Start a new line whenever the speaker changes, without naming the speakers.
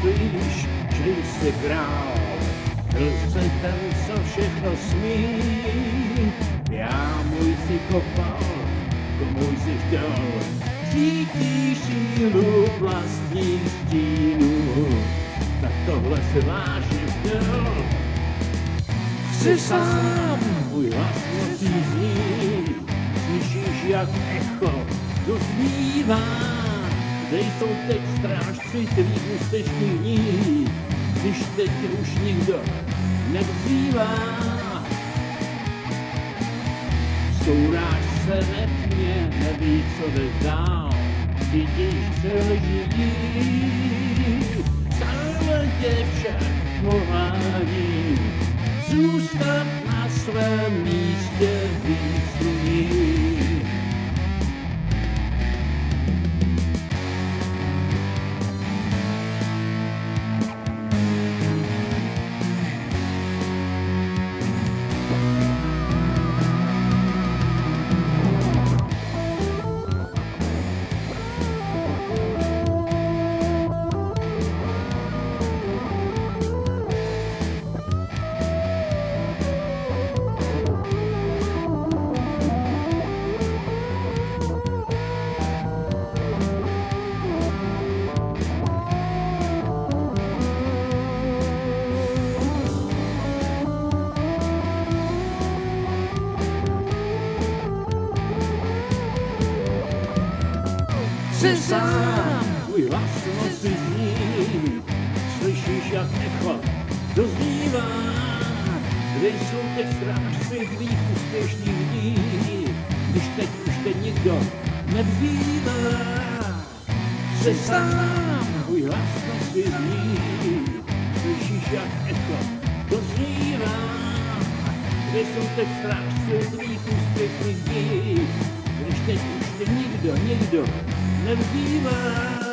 myslíš, že jsi král, byl jsi ten, co všechno smí. Já můj si kopal, komu jsi chtěl, cítíš sílu vlastních stínů, tak tohle si vážně chtěl. Jsi sám, můj hlas mocí zní, slyšíš jak echo dozbývá, kde jsou teď strážci tvých úspěšných dní, když teď už nikdo nevzývá. Souráž se ve tmě, neví, co jdeš dál, cítíš, že leží, stále tě všechno hádí, zůstat na svém místě výsluní. Jsi sám, tvůj hlas moci zní, slyšíš jak echo doznívá, kde jsou teď strážci tvých úspěšných dní, když teď už tě nikdo nevzývá. Jsi sám, tvůj hlas moci zní, slyšíš jak echo doznívá, kde jsou teď strážci tvých úspěšných dní, když teď už tě nikdo nevzývá.